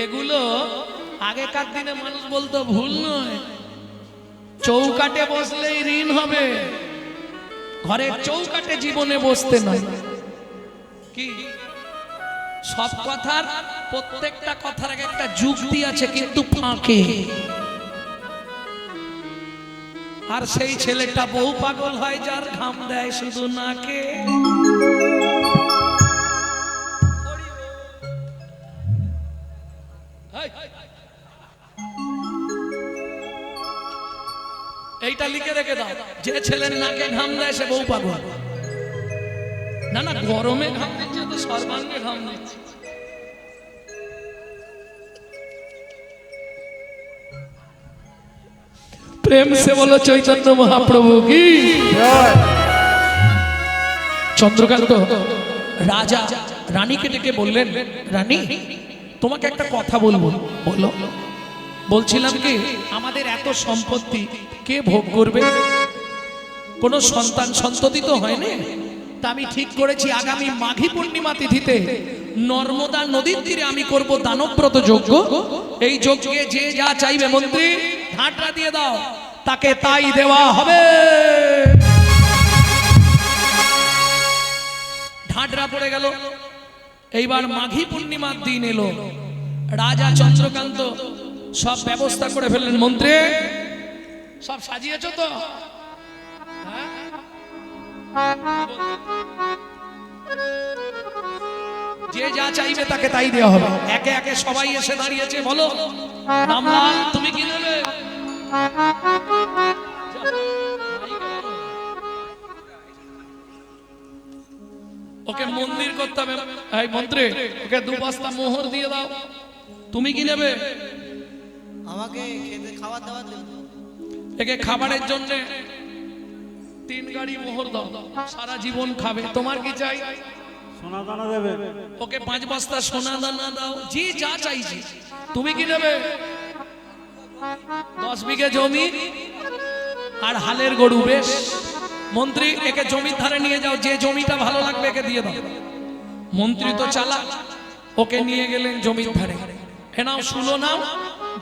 এগুলো আগেকার দিনে মানুষ বলতো ভুল নয়, চৌকাটে বসলেই ঋণ হবে, ঘরের চৌকাটে জীবনে বসতে নয়। কি সব কথার প্রত্যেকটা কথার একটা যুক্তি আছে, কিন্তু ফাঁকে। আর সেই ছেলেটা বউ পাগল হয় যার ঘাম দেয় শুধু নাকে। এইটা লিখে রেখে দাও, যে ছেলের নাকে ঘাম দেয় সে বউ পাগল। না না, গরমে ঘাম দিচ্ছে তো সর্বাঙ্গে ঘাম দিচ্ছে। প্রেম সে বলো চৈতন্য মহাপ্রভু কি। চন্দ্রকান্ত রাজা রানীকে ডেকে বললেন, রানী তোমাকে একটা কথা বলবো। বলো। বলছিলাম কি, আমাদের এত সম্পত্তি কে ভোগ করবে? কোন সন্তান সন্ততি তো হয়নি। তা আমি ঠিক করেছি আগামী মাঘী পূর্ণিমা তিথিতে নর্মদা নদীর তীরে আমি করব দানব্রত যজ্ঞ। এই যজ্ঞে যে যা চাইবে মন্ত্রী ঢাঁটরা দিয়ে দাও, তাকে তাই দেওয়া হবে। ঢাঁটরা পড়ে গেল। এইবার মাঘী পূর্ণিমার দিন এলো। রাজা চন্দ্রকান্ত সব ব্যবস্থা করে ফেললেন। মন্ত্রী সব সাজিয়েছ তো? যে যা চাইবে তাকে তাই দেওয়া হবে। একে একে সবাই এসে দাঁড়িয়েছে। বলো রামলাল তুমি কি নেবে? ওকে মন্দির করতে হবে। এই মন্ত্রী ওকে 2 বস্তা মোহর দিয়ে দাও। তুমি কি নেবে? আমাকে খেতে খাবার দাবার দেব। একে খাবারের জন্য 3 গাড়ি মোহর দাও, সারা জীবন খাবে। তোমার কি চাই? সোনা দানা দেবে। ওকে 5 বস্তা সোনা দানা দাও। জি যা চাইছি। তুমি কি নেবে? 10 বিঘে জমি আর হালের গরু। বেশ মন্ত্রী একে জমির ধারে নিয়ে যাও, যে জমিটা ভালো লাগবে একে দিয়ে দাও। মন্ত্রী তো চালাক, ওকে নিয়ে গেলেন জমির ধারে। এনাও শুলো নাও,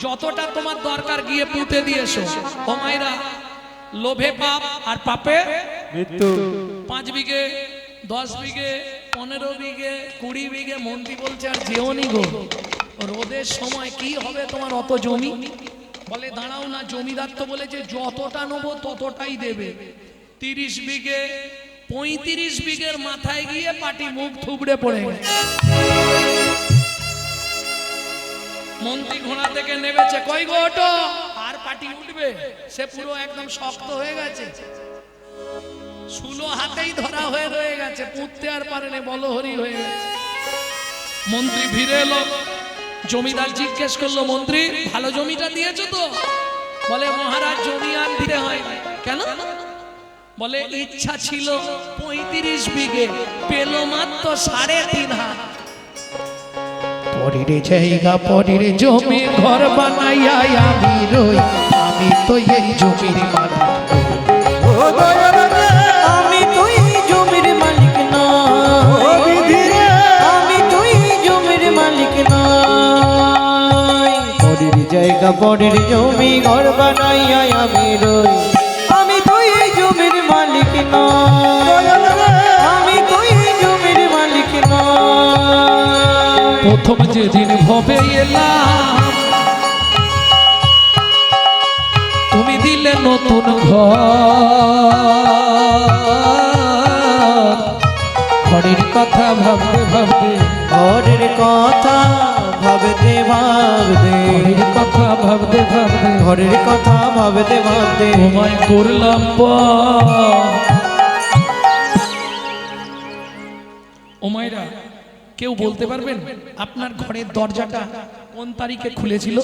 যতটা তোমার দরকার গিয়ে পুঁতে দিয়েছো। ও মাইরা লোভে পাপ আর পাপে মৃত্যু। 5 বিঘে 10 বিঘে 15 বিঘে 20 বিঘে। মন্ত্রী বলছে আর যেওনি গো, রোদের সময় কি হবে তোমার অত জমি? বলে দাঁড়াও না, জমিদার তো বলেছে যতটা নেবো ততটাই দেবে। 30 বিঘে 35 বিঘের মাথায় গিয়ে পাটি মুখ থুবড়ে পড়ে গেছে। মন্ত্রী ঘোড়া থেকে নেমেছে, কই গো ওঠো। আর পাটি উঠবে, সে পুরো একদম শক্ত হয়ে গেছে। শুলো হাতেই ধরা হয়ে রয়ে গেছে, পুঁততে আর পারেনি, বলহরি হয়ে গেছে। মন্ত্রী ফিরে এলো। জমিদার জিজ্ঞেস করলো, মন্ত্রী ভালো জমিটা দিয়েছো তো? বলে মহারাজ জমি আর দিতে হয়। কেন? বলে ইচ্ছা ছিল 35 বিঘে, পেল মাত্র 3.5 হাত। পরের জায়গা পরের জমি ঘর বানাইয়া আমি রই, আমি তো এই জমির মালিক। আমি তুই জমির মালিক নই, আমি তুই জমির মালিক নই। পরের জায়গা পরের জমি ঘর বানাইয়া আমি রই, আমি তুই জমির মালিক নই, আমি তুই জমির মালিক নই। প্রথম যেদিন ভবে এলাম তুমি দিলে নতুন ঘর। ঘরের কথা ভাবতে ভাবতে, ঘরের কথা ভাবতে ভাবতে, ঘরের কথা ভাবতে ভাবতে, ঘরের কথা ভাবতে ভাবতে তোমায় করলাম ও মায়েরা, কেউ বলতে পারবেন আপনার ঘরের দরজাটা কোন তারিখে খুলেছিল?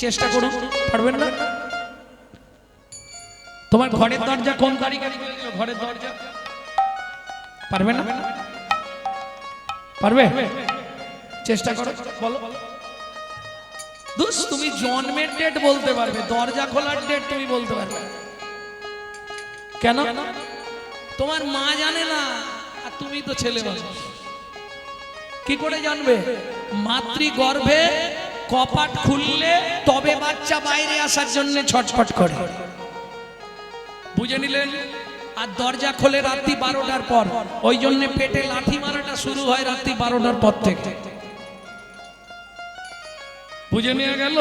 চেষ্টা করুন, পারবেন না? তোমার ঘরের দরজা কোন তারিখে খুলেছিল? ঘরের দরজা পারবে না? পারবে? চেষ্টা করো, বলো। দোষ, তুমি জন্মের ডেট বলতে পারবে, দরজা খোলার ডেট তুমি বলতে পারবে কেন? তোমার মা জানে না, আর তুমি তো ছেলে মানুষ। কি করে জানবে? মাতৃগর্ভে কপাট খুললে তবে বাচ্চা বাইরে আসার জন্য ছটফট করে, বুঝে নিলেন? আর দরজা খোলে রাত্রি 12টার পর, ওই জন্য পেটে লাথি মারাটা শুরু হয় রাত্রি 12টার পর থেকে। বুঝে নিয়ে গেল?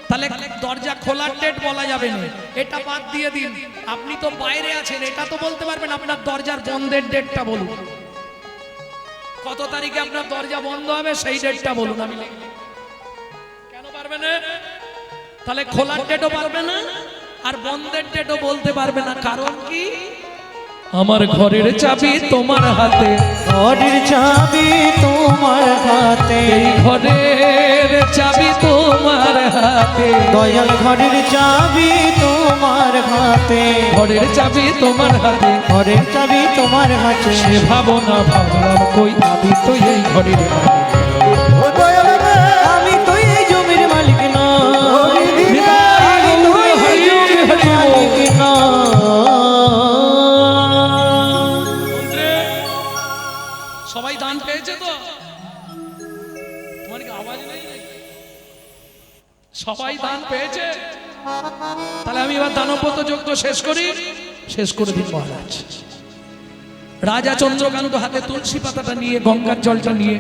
তাহলে দরজা খোলার ডেট বলা যাবে না, এটা বাদ দিয়ে দিন। আপনি তো বাইরে আছেন, এটা তো বলতে পারবেন। আপনার দরজার বন্ধের ডেটটা বলুন, কত তারিখে আপনার দরজা বন্ধ হবে সেই ডেটটা বলুন। আমি কেন পারবে না? তাহলে খোলার ডেটও পারবে না আর বন্ধের ডেটও বলতে পারবে না। কারণ কি? আমার ঘরের চাবি তোমার হাতে, ঘরের চাবি তোমার হাতে, এই ঘরের চাবি তোমার হাতে, দয়াল ঘরের চাবি তোমার হাতে, ঘরের চাবি তোমার হাতে। ঘরের চাবি তোমার হাতে। সে ভাবনা ভাবলাম কই আমি তো এই ঘরের মালিক। আমি তো এই জমির মালিক নই, নিতাই গৌর হরি হরি মালিক নই। সবাই দান পেয়েছে তো? তোমার কি আওয়াজ নেই? সবাই দান পেয়েছে? তাহলে আমি এবার দানব্রত যজ্ঞ শেষ করি। শেষ করে দিন মহারাজ। রাজা চন্দ্রকান্ত হাতে তুলসী পাতাটা নিয়ে, গঙ্গার জলটা নিয়ে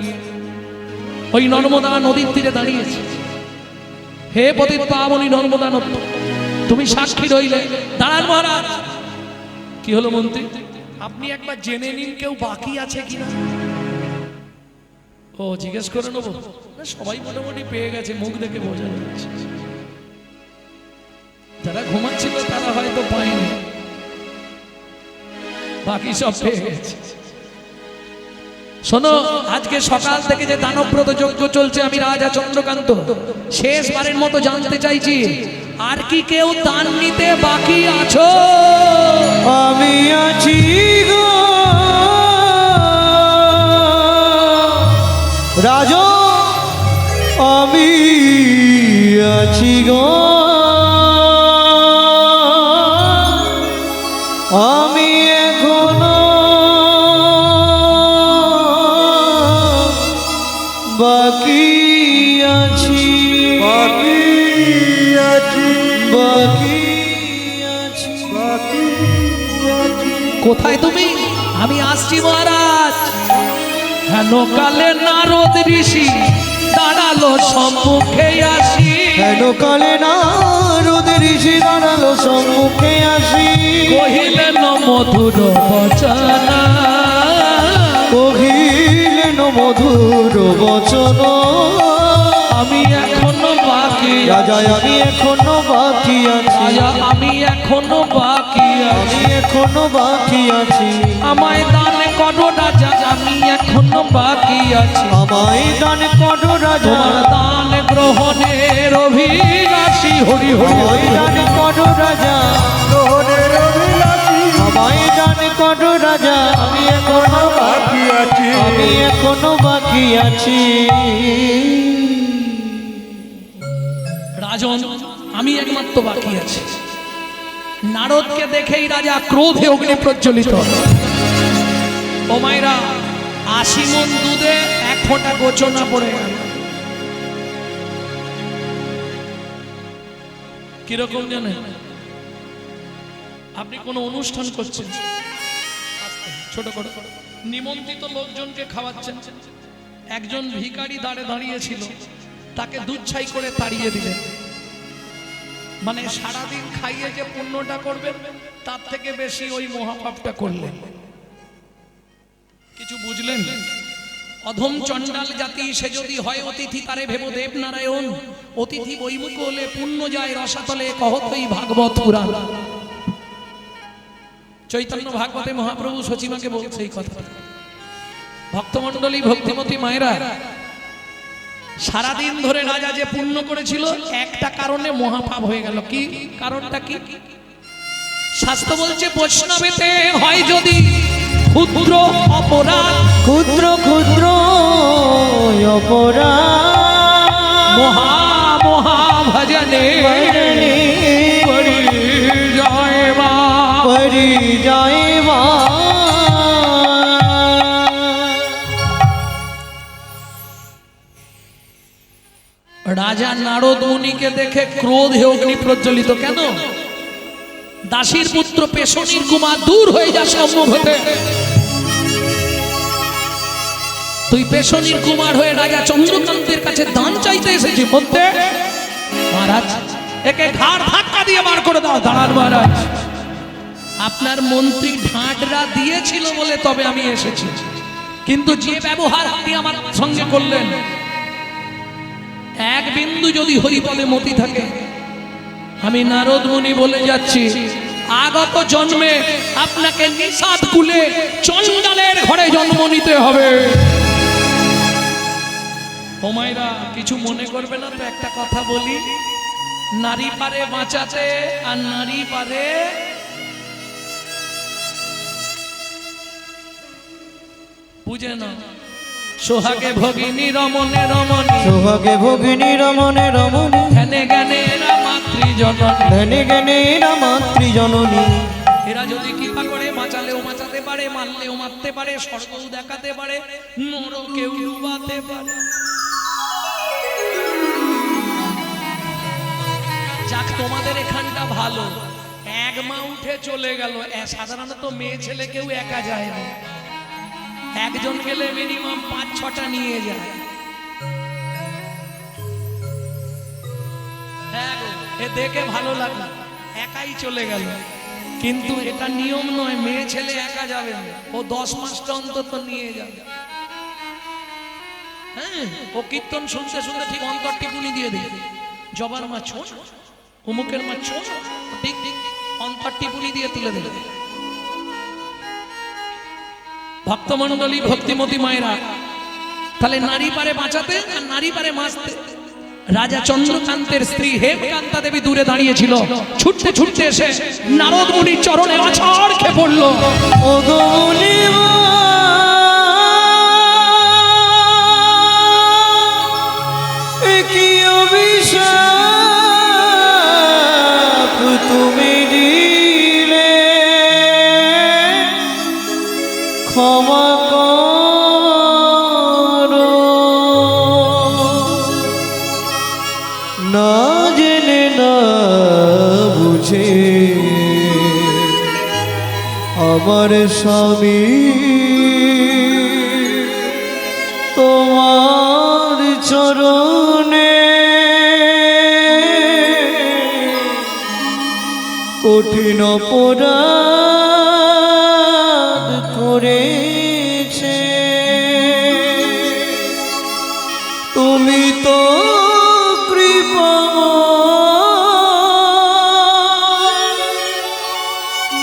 ওই নর্মদা নদীর তীরে দাঁড়িয়েছে। হে পতিত পাবনী নর্মদা নদ, তুমি সাক্ষী রইলে। দাঁড়ান মহারাজ। কি হলো মন্ত্রী? আপনি একবার জেনে নিন কেউ বাকি আছে কিনা। ও জিজ্ঞেস করে নেবো? সবাই মোটামুটি পেয়ে গেছে, মুখ দেখে বোঝা যাচ্ছে। যারা ঘুমাচ্ছিল তারা হয়তো পায়নি, বাকি সব পেয়ে গেছে। শোনো, আজকে সকাল থেকে যে দানব্রত যজ্ঞ চলছে, আমি রাজা চন্দ্রকান্ত শেষবারের মতো জানতে চাইছি, আর কি কেউ দান নিতে বাকি আছো? আমি আছি গো রাজা, আমি আছি গো, আমি এখনো বাকি আছি, বাকি আছি, বাকি আছি, বাকি আছি। কোথায় তুমি? আমি আসছি মহারাজ। হেন কালে নারদ ঋষি দাঁড়ালো সম্মুখে আসি, হেন কালে নারদ ঋষি দাঁড়ালো সম্মুখে আসি, কহিলেন মধুর বচনা, কহিলেন মধুর বচন। আমি এখনো বাকি রাজা, আমি এখনো বাকি আছি, রাজা, আমি এখনো বাকি আমি আছি। এখনো বাকি আছি, আমায় দান করো রাজা, আমি এখনো বাকি আছি। আমায় দান করো রাজা, তোমার দান গ্রহণের অভিলাষী। হরি হরি আমায় দান করো রাজা, গ্রহণের অভিলাষী, আমায় দান করো রাজা, আমি এখনো বাকি আছি, আমি এখনো বাকি আছি। রাজন, আমি একমাত্র বাকি আছি। নারদকে দেখেই রাজা ক্রোধে অগ্নি প্রজ্বলিত। ও মায়েরা, 80 মণ দুধে 1 ফোঁটা গোচনা পড়ে গেল। কিরকম জানেন? আপনি কোনো অনুষ্ঠান করছেন, ছোট করে নিমন্ত্রিত লোকজনকে খাওয়াচ্ছেন, একজন ভিখারি দাঁড়িয়েছিল, তাকে দুধ ছাই করে তাড়িয়ে দিলেন। মানে সারাদিন খাইয়ে যে পুণ্যটা করবেন তার থেকে বেশি ওই মহাপাপটা করলেন। কিছু বুঝলেন? অধম চণ্ডাল জাতি সে যদি হয় অতিথি, তারে ভেব দেব নারায়ণ। অতিথি বৈমুখ হলে পুণ্য যায় রসাতলে, কহতই ভাগবত পুরাণ। চৈতন্য ভাগবতে মহাপ্রভু সচিমাকে বলছে এই কথা। ভক্তমণ্ডলী, ভক্তিমতী মায়েরা, সারাদিন ধরে রাজা যে পুণ্য করেছিল, একটা কারণে মহাপাপ হয়ে গেল। কি কারণটা? কি শাস্ত্র বলছে, বৈষ্ণবেতে হয় যদি ক্ষুদ্র অপরাধ, ক্ষুদ্র ক্ষুদ্র অপরাধ, মহা মহা ভজনে পরিজয়বা, রাজা নারদ মুনিকে দেখে ক্রোধে অগ্নি প্রজ্বলিত। কেন? দাসীর পুত্র পেশনির কুমার, দূর হয়ে যা সম্মুখ হতে। তুই পেশনির কুমার হয়ে রাজা চন্দ্রকান্তের কাছে দান চাইতে এসেছি মধ্যে। মহারাজ, একে ঘাড় ধাক্কা দিয়ে বার করে দাও। দাঁড়ান মহারাজ, আপনার মন্ত্রী ঢাঁটরা দিয়েছিল বলে তবে আমি এসেছি, কিন্তু যে ব্যবহার আপনি আমার সঙ্গে করলেন, এক বিন্দু যদি হরিপদে মতি থাকে, আমি নারদ মুনি বলে যাচ্ছি, আগত জন্মে আপনাকে নিষাদ কুলে চণ্ডালের ঘরে জন্ম নিতে হবে। ও মায়েরা, কিছু মনে করবে না তো, একটা কথা বলি। নারী পারে বাঁচাতে আর নারী পারে বুঝে না। সোহাগে ভগিনী রমণে রমণী, সোহাগে ভগিনী রমণে রমণী, ধ্যানে জ্ঞানে এরা মাতৃজননী, ধ্যানে জ্ঞানে এরা মাতৃজননী। এরা যদি কৃপা করে বাঁচালেও বাঁচাতে পারে, মারলেও মারতে পারে, স্বর্গও দেখাতে পারে, নরকেও ডুবাতে পারে। যাক, তোমাদের এখানটা ভালো, এক মা উঠে চলে গেল। সাধারণত মেয়ে ছেলে কেউ একা যায় না, একজন গেলে মিনিমাম 5-6টা নিয়ে যায়। হ্যাঁ গো, এ দেখে ভালো লাগলো, একাই চলে গেল। কিন্তু এটা নিয়ম নয়, মেয়ে ছেলে একা যাবে না, ও 10-5টা অন্তত নিয়ে যাবে। হ্যাঁ, ও কীর্তন শুনতে শুনতে ঠিক অন্তর টিপুনি দিয়ে দেবে। জবার মা ছোট, অমুকের মা ছোট, ঠিক ঠিক অন্তর টিপুনি দিয়ে তুলে দেবে। ভক্তমণ্ডলী, ভক্তিমতী মায়েরা, তাহলে নারী পারে বাঁচাতে আর নারী পারে মাসতে। রাজা চন্দ্রকান্তের স্ত্রী হেমকান্তা দেবী দূরে দাঁড়িয়েছিল, ছুটতে ছুটতে এসে নারদ মুনির চরণে আছাড় খেয়ে পড়ল। ও গো মুনিমা, এ কি অভিশাপ তুমি দিলে, ক্ষমা করো। না জেনে না বুঝে আমার স্বামী তোমার চরণে কঠিন অপরাধ করেছে। তুমি তো কৃপাময়,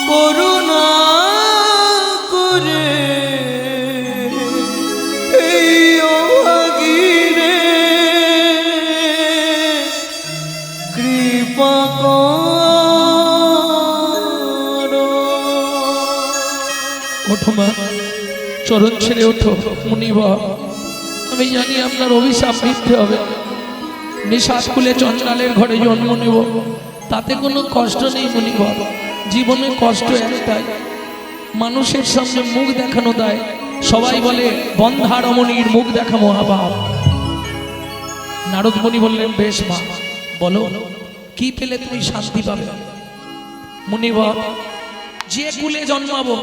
করুণা করে এই অভাগীরে কৃপা করো। ওঠো মা, চরণ ছেড়ে ওঠো। মুনিবর, আমি জানি আপনার অভিশাপ মিথ্যে হবে, নিষাদ খুলে চণ্ডালের ঘরে জন্ম নেব, তাতে কোনো কষ্ট নেই মুনিবর। জীবনে কষ্ট একটাই, মানুষের সামনে মুখ দেখানো দেয়। সবাই বলে বন্ধা রমণীর মুখ দেখা মহাপাপ। নারদ মুনি বললেন, বেশ মা, বলো কি পেলে তুমি শান্তি পাবে? মুনিবর, যে কুলে জন্মাবো,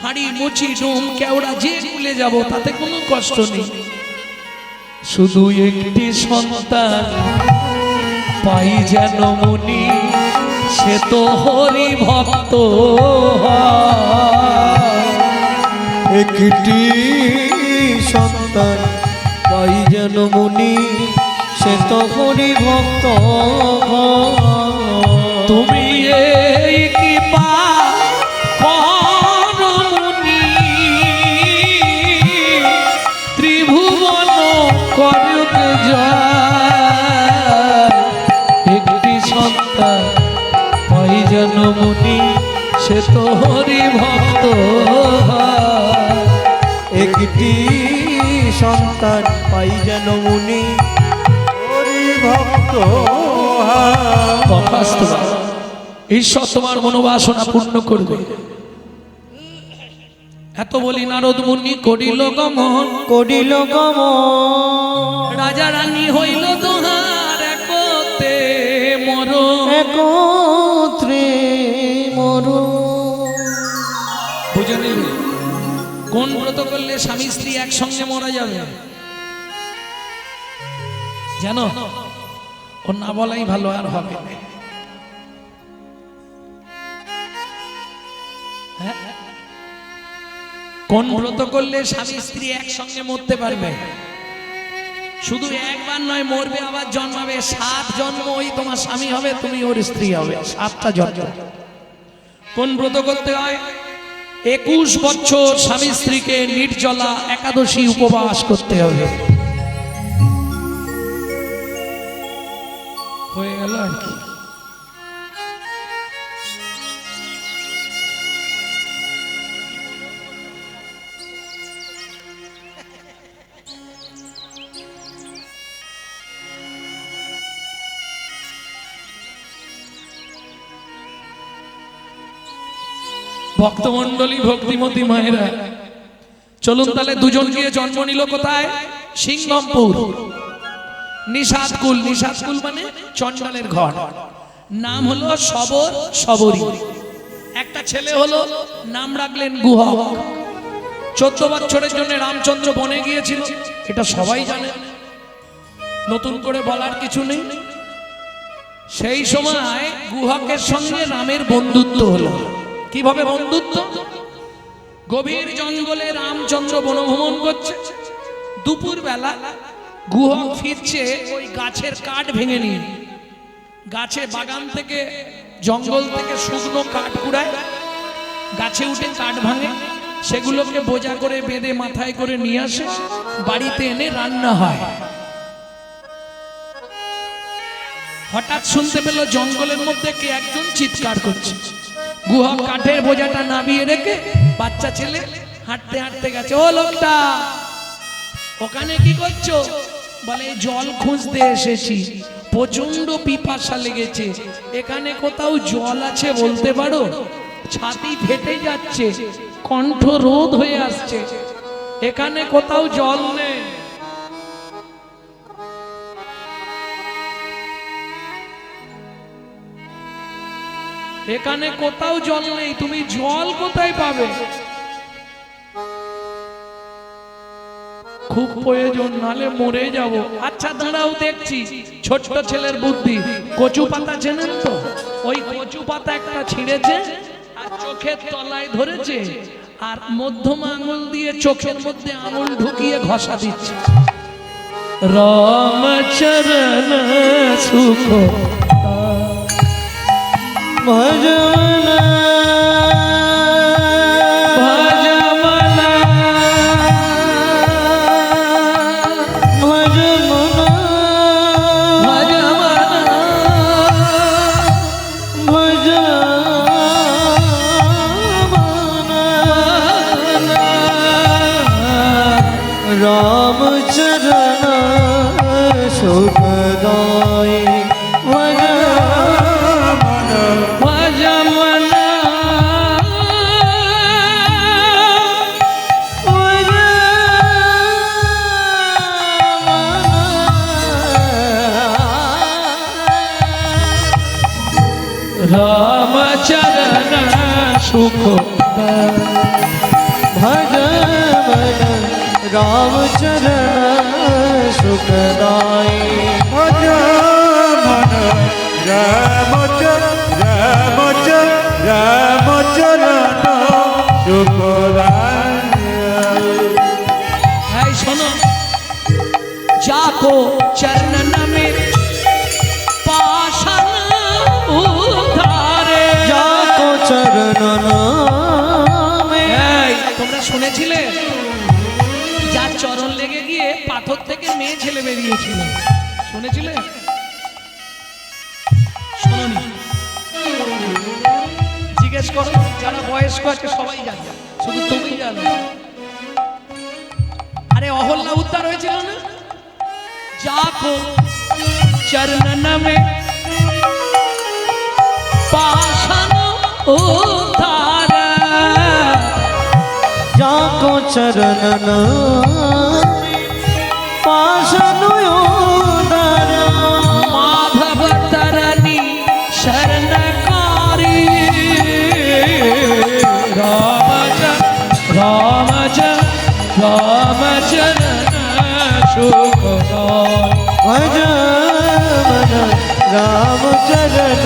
হাড়ি মুচি ডুম কেওড়া, যে কুলে যাব তাতে কোনো কষ্ট নেই, শুধু একটি সন্তান পাই যেন মুনি, সে তো হরি ভক্ত হয়। একটি সন্তান পাই যেন মুনি, সে তো হরি ভক্ত হয়। তুমি এই কৃপা করো মুনি, ত্রিভুবন করুক জয়। একটি সন্তান পাই যেন মুনি, সে তো হরি ভক্ত হয়। একটি সন্তান পাই যেন মুনি, হরি ভক্ত হয়। তথাস্তু। ঈশ্বর তোমার মনোবাসনা পূর্ণ করবে। এত বলি নারদ মুনি করিল গমন, করিল গমন, রাজা রানী হইল দোহাই। ব্রত করলে স্বামী স্ত্রী একসঙ্গে মারা যাবে জানো? ও না বলাই ভালো, আর হবে না। হ্যাঁ? কোন ব্রত করলে স্বামী স্ত্রী একসঙ্গে মরতে পারবে? শুধু একবার নয়, মরবে আবার জন্মাবে। 7 জন্ম ওই তোমার স্বামী হবে, তুমি ওর স্ত্রী হবে। 7টা জন্ম। কোন ব্রত করতে হয়? 21 বছর স্বামী স্ত্রীকে নির্জলা একাদশী উপবাস করতে হবে। হয়ে গেল আর কি। ভক্তমন্ডলী, ভক্তিমতী মায়েরা, চলুন তাহলে দুজন গিয়ে জন্ম নিল কোথায়? সিংহমপুর নিষাদকুল। নিষাদকুল মানে চণ্ডালের ঘর। নাম হলো সবর, সবরী। একটা ছেলে হলো, নাম রাখলেন গুহক। 14 বছরের জন্য রামচন্দ্র বনে গিয়েছিল, এটা সবাই জানে, নতুন করে বলার কিছু নেই। সেই সময় গুহকের সঙ্গে রামের বন্ধুত্ব হলো। কিভাবে বন্ধুত্ব? গভীর জঙ্গলে রামচন্দ্র বনভ্রমণ করছে। দুপুর বেলা গুহক ফিরছে, ওই গাছের কাঠ ভেঙে নিয়ে, গাছে বাগান থেকে জঙ্গল থেকে শুকনো কাঠ কুড়ায়, গাছে উঠে কাঠ ভাঙে, সেগুলোকে বোঝা করে বেঁধে মাথায় করে নিয়ে আসে, বাড়িতে এনে রান্না হয়। হঠাৎ শুনতে পেল জঙ্গলের মধ্যে কে একজন চিৎকার করছে। গুহক কাঠের বোঝাটা নামিয়ে রেখে বাচ্চা ছেলে হাঁটতে হাঁটতে গেছে। ও লোকটা, ওখানে কি করছো? বলে জল খুঁজতে এসেছি, প্রচন্ড পিপাসা লেগেছে। এখানে কোথাও জল আছে বলতে পারো? ছাতি ফেটে যাচ্ছে, কণ্ঠ রোধ হয়ে আসছে, এখানে কোথাও জল নেই। এখানে কোথাও জল নেই, তুমি জল কোথায় পাবে? খুব প্রয়োজন, নালে মরে যাব। আচ্ছা দাঁড়াও দেখছি। ছোট্ট ছেলের বুদ্ধি। কচু পাতা চেনেন তো? ওই কচু পাতা একটা ছিঁড়েছে আর চোখের তলায় ধরেছে, আর মধ্যমা আঙুল দিয়ে চোখের মধ্যে আঙুল ঢুকিয়ে ঘষা দিচ্ছে। রামচরণ সুখ ভজন রামচরণ সুখদায় রামচরণ সুখ ভজন রামচরণ সুখদায় ভজন রামচরণ সুখদায়। এই শোনো, যাকো চরণ में पाषाण उद्धारे, যাকো চরণ এই তোমরা শুনেছিলে যার চরণ লেগে গিয়ে পাথর থেকে মেয়ে ছেলে বেরিয়েছিল? শুনেছিলে? শোনোনি? জিজ্ঞেস করো, যারা বয়স্ক আছে সবাই জানে, শুধু তুমি জানো। আরে অহল্যা উদ্ধার হয়েছিল না? যাকো চরণ में पाषाण उद्धारे, যাকো চরণ পাষাণ উদ্ধার माधव तरनी शरणकारी, रामच রামচরণ সুখদায়। अजमन राम चरण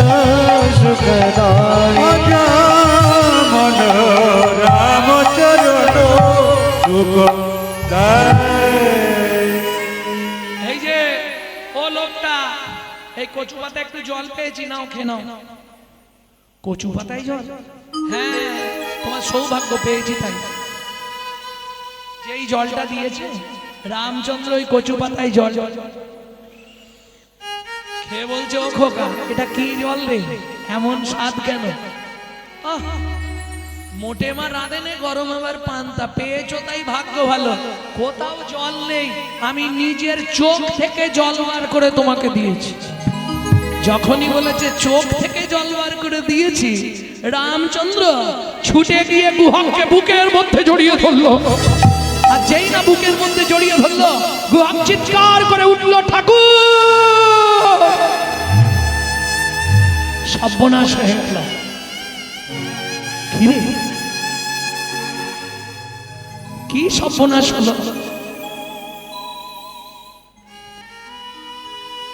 सुखदाय মন রামচরণ সুখদায়। এই যে ও লোকটা, এই কচু পাতা একটু জল পেয়েছি, নাও খেয়ে নাও। কচু পাতায় জল? হ্যাঁ, তোমার সৌভাগ্য পেয়েছি তাই। যেই জলটা দিয়েছে রামচন্দ্র ওই কচু পাতায় জল খেয়ে বলছে, ও খোকা এটা কি জল রে, এমন স্বাদ কেন? আহ, মোটে মা রাঁধেনে গরম আবার পান্তা পেয়েছো তাই ভাগ্য ভালো, কোথাও জল নেই, আমি নিজের চোখ থেকে জল বার করে তোমাকে দিয়েছি। যখনই বলেছে চোখ থেকে জল বার করে দিয়েছি, রামচন্দ্র ছুটে গিয়ে গুহককে বুকের মধ্যে জড়িয়ে ধরলো। আর যেই না বুকের মধ্যে জড়িয়ে ধরলো, গুহক চিৎকার করে উঠলো, ঠাকুর! সর্বনাশ হয়ে গেল। কি রে, কি সর্বনাশ হলো?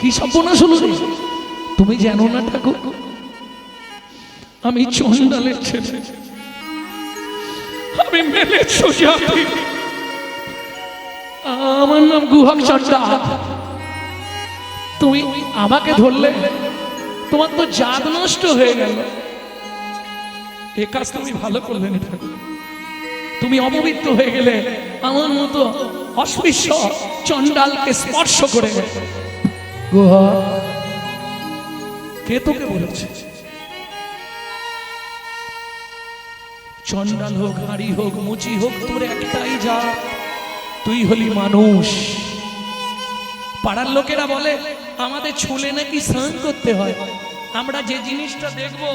কি সর্বনাশ হলো রে? তুমি জানো না ঠাকুর, আমি চন্ডালের ছেলে, আমি মেলের সুজাতি, আমার নাম গুহক চন্ডাল। তুমি আমাকে ধরলে, তোমার তো জাত নষ্ট হয়ে গেল। এ কাজ তুমি ভালো করলে না ঠাকুর, তুমি অপবিত্র হয়ে গেলে, আমার মতো অস্পৃশ্য চন্ডালকে স্পর্শ করে। গুহক, কে তোকে বলেছে? চন্ডাল হোক, হাড়ি হোক, মুচি হোক, তোর একটাই জাত, তুই হলি মানুষ। পাড়ার লোকেরা বলে আমাদের ছুলে নাকি স্নান করতে হয়। আমরা যে জিনিসটা দেখবো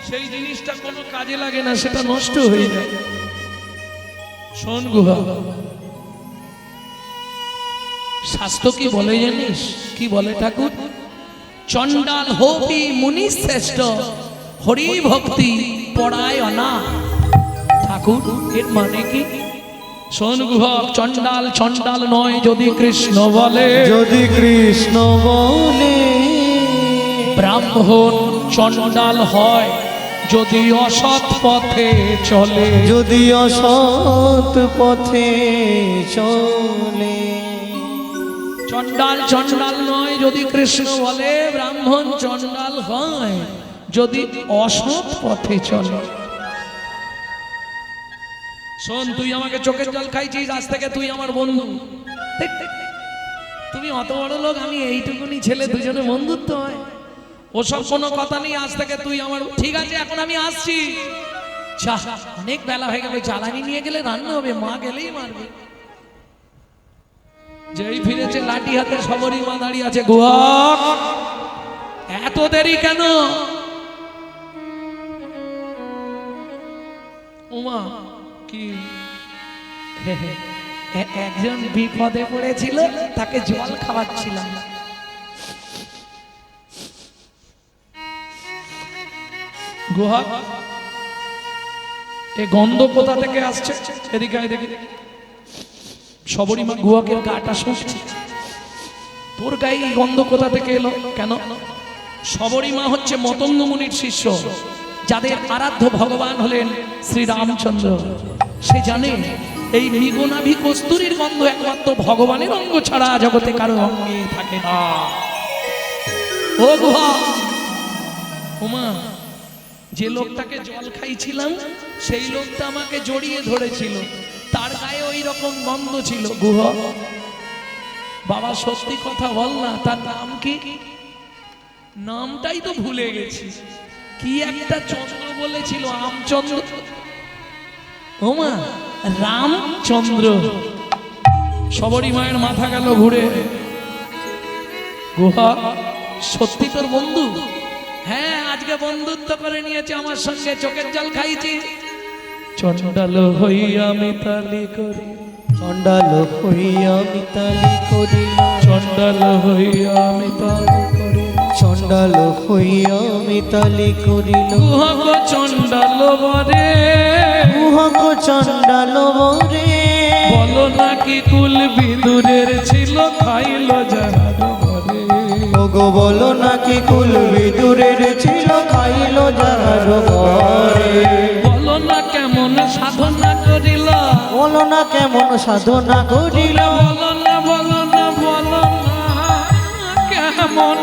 সেই জিনিসটা কোনো কাজে লাগে না, সেটা নষ্ট হয়ে যায়। শোন গুহা, শাস্ত্র কি বলে জানিস? কি বলে ঠাকুর? চন্ডাল হোপি মুনি শ্রেষ্ঠ, হরি ভক্তি পড়ায় অনা। ঠাকুর এর মানে কি? শোন গুহক, চন্ডাল চন্ডাল নয় যদি কৃষ্ণ বলে, যদি কৃষ্ণ বলে। ব্রাহ্মণ চন্ডাল হয় যদি অসৎ পথে চলে, যদি অসৎ পথে চলে। চন্ডাল চন্ডাল নয় যদি কৃষ্ণ বলে, ব্রাহ্মণ চন্ডাল হয় যদি অসৎ পথে চলে। শোন, তুই আমাকে চোখের জল খাইছিস, আজ থেকে তুই আমার বন্ধু। তুমি অত বড় লোক, আমি এইটুকুনি ছেলে, দুজনে বন্ধুত্ব হয়? ওসব কোনো কথা নেই, আজ থেকে তুই আমার। ঠিক আছে, এখন আমি আসছি। অনেক বেলা হয়ে গেল, জ্বালানি নিয়ে গেলে রান্না হবে, মা গেলেই মারবে। যেই ফিরেছে লাঠি হাতে, সবরই মা দাঁড়িয়ে আছে। গুহক, এত দেরি কেন? উমা, কি একজন বিপদে পড়েছিল, তাকে জল খাওয়াচ্ছিলাম। গুহক, এ গন্ধ কোথা থেকে আসছে? এদিকে দেখি। সবরী মা গুহকের গাটা শুকছে। তোর গায়ে এই গন্ধ কোথা থেকে এলো? কেন? সবরী মা হচ্ছে মতঙ্গ মুনির শিষ্য, যাদের আরাধ্য ভগবান হলেন শ্রী রামচন্দ্র। সে জানে এই মৃগনাভি কস্তুরীর গন্ধ একমাত্র ভগবানের অঙ্গ ছাড়া জগতে কারো অঙ্গে থাকে না। ও গুহা, উমা, যে লোকটাকে জল খাইছিলাম সেই লোকটা আমাকে জড়িয়ে ধরেছিল, তার গায়ে ওই রকম গন্ধ ছিল। গুহ, বাবা সত্যি কথা বল না, তার নাম কি? নামটাই তো ভুলে গেছি। কি একটা চন্দ্র বলেছিল, আমচন্দ্র। ওমা, রামচন্দ্র। সবরী মায়ের মাথা গেল ঘুরে। গুহা, সত্যি তোর বন্ধু? হ্যাঁ, আজকে বন্ধুত্ব করে নিয়েছে আমার সঙ্গে, চোখের জল খাইছি। চন্ডাল হইয়া মিতালি করি, চন্ডাল হইয়া মিতালি করি, চন্ডাল হইয়া মিতালি করি, চন্ডাল হইয়া মিতালি করিল। গুহক চন্ডাল বরে, গুহক চন্ডাল বরে, বলো নাকি কুল বিদুরের ছিল খাইলো যাহার ঘরে ওগো বলো নাকি কুল বিদুরের ছিল খাইলো যাহার ঘরে বলো না কেমন সাধনা করিল বলো না কেমন সাধনা করিল বলো না বলো না বলো না কেমন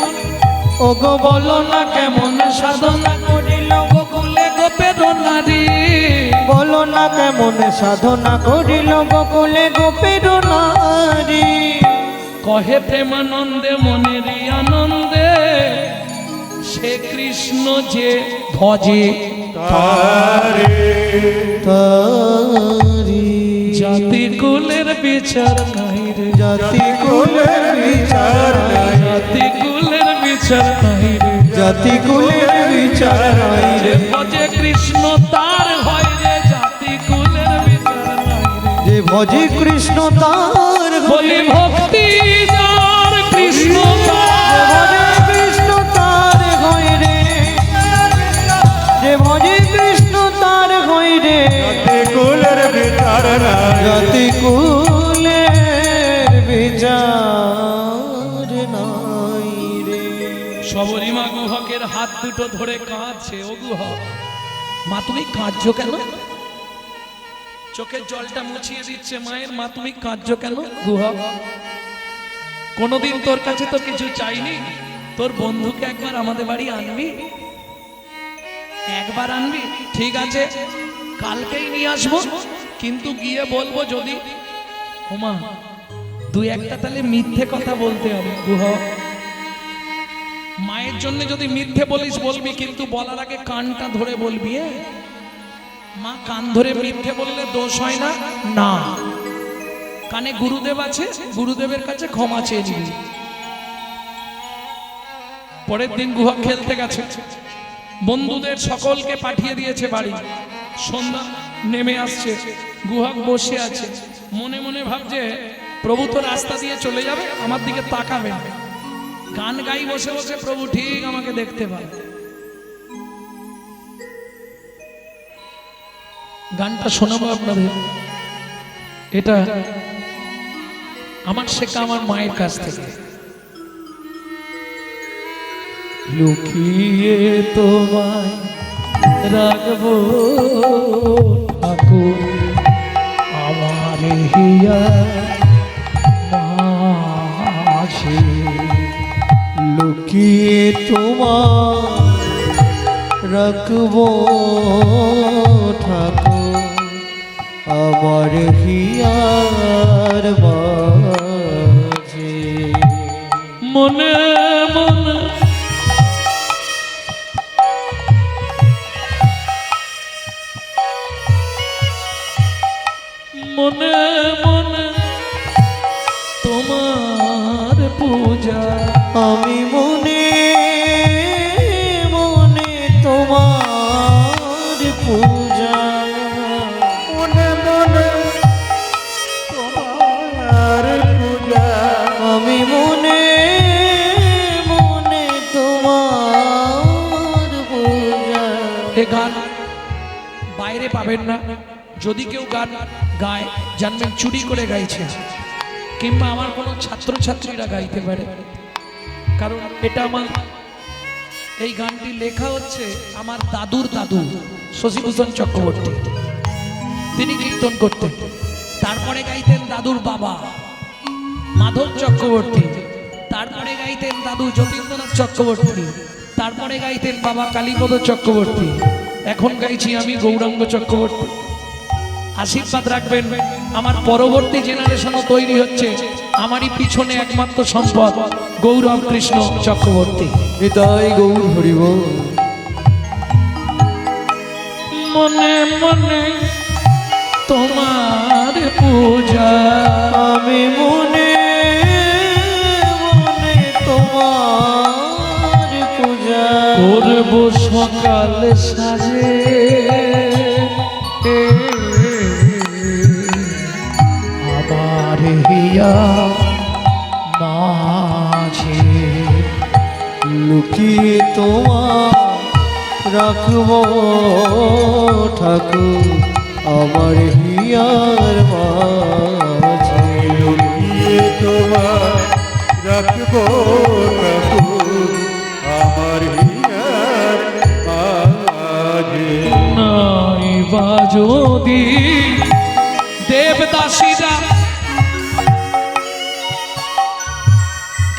ওগো বলো না কেমন সাধনা করিল গোকুলে গোপের নারী বলো না কেমন সাধনা করিল বকুলে গোপের নারী কহে প্রেমানন্দে মনের আনন্দে সে কৃষ্ণ যে ভজে তারে তারি জাতি কুলের বিচার নাই রে জাতি কুলের বিচার নাই জাতি কুলের বিচার নাই রে জাতি কুলের বিচার নাই যে রে ভজে কৃষ্ণ তার হয় রে জাতি কুলের বিচার নাই রে যে ভজে কৃষ্ণ তার বলি ভক্তি যার কৃষ্ণ তার ভজে কৃষ্ণ তার হয় রে যে ভজে কৃষ্ণ তার হয় রে কুলের বিচার নাই জাতি কুলের বিচার নাই রে সবরীমা গুহকের হাত দুটো ধরে কাঁদছে ও গুহক মা তুমি কাঁদছো কেন চোখের জলটা মুছিয়ে দিচ্ছে মায়ের মা তুমি কাঁদছো কেন গুহক কোনোদিন তোর কাছে তো কিছু চাইনি তোর বন্ধুকে একবার আমাদের বাড়ি আনবি একবার আনবি ঠিক আছে কালকেই নিয়ে আসবো কিন্তু গিয়ে বলবো যদি ওমা দুই একটা তাহলে মিথ্যে কথা বলতে হবে গুহক মায়ের জন্য যদি মিথ্যে বলিস বলবি কিন্তু বলার আগে কানটা ধরে বলবি মা কান ধরে মিথ্যে বললে দোষ হয় না না কানে গুরুদেব আছে গুরুদেবের কাছে ক্ষমা চেয়ে নিবি পরের দিন গুহা খেলতে গেছে বন্ধুদের সকলকে পাঠিয়ে দিয়েছে বাড়ি সন্ধ্যা নেমে আসছে গুহা বসে আছে মনে মনে ভাবছে প্রভু তো রাস্তা দিয়ে চলে যাবে আমার দিকে তাকাবে না গান গাই বসে বসে প্রভু ঠিক আমাকে দেখতে পায় গানটা শোনাবো আপনাদের এটা আমার শেখা আমার মায়ের কাছ থেকে লুকিয়ে তোমায় রাখবো ঠাকুর আমার হিয়া মাঝে লুকিয়ে তোমার রাখবো ঠাকুর আমার হিয়ার মাঝে মনে মনে মনে মনে তোমার পূজা আমি মনে মনে তোমার পূজা মনে মনে তোমার পূজা আমি মনে মনে তোমার পূজা এ গান বাইরে পাবেন না যদি কেউ গান গায় জানবেন চুরি করে গাইছে কিংবা আমার কোনো ছাত্রছাত্রীরা গাইতে পারে কারণ এটা আমার এই গানটি লেখা হচ্ছে আমার দাদুর দাদু শশীভূষণ চক্রবর্তী তিনি কীর্তন করতেন তারপরে গাইতেন দাদুর বাবা মাধব চক্রবর্তী তারপরে গাইতেন দাদু যতীন্দ্রনাথ চক্রবর্তী তারপরে গাইতেন বাবা কালীপদ চক্রবর্তী এখন গাইছি আমি গৌরাঙ্গ চক্রবর্তী আশীর্বাদ রাখবেন আমার পরবর্তী জেনারেশনও তৈরি হচ্ছে আমারই পিছনে একমাত্র সম্পদ গৌরব কৃষ্ণ চক্রবর্তী হৃদয় গৌর হরিব মনে মনে তোমার পূজা আমি মনে মনে তোমার পূজা করব সকাল সাজে আবার হিয়া মাঝে লুকিয়ে তোমার রাখবো ঠাকুর আমার হিয়া হিয়ার মাঝে লুকিয়ে তোমার রাখবো ঠাকুর আমার হিয়ার মাঝে। নাই বা যদি দেবদাসীরা,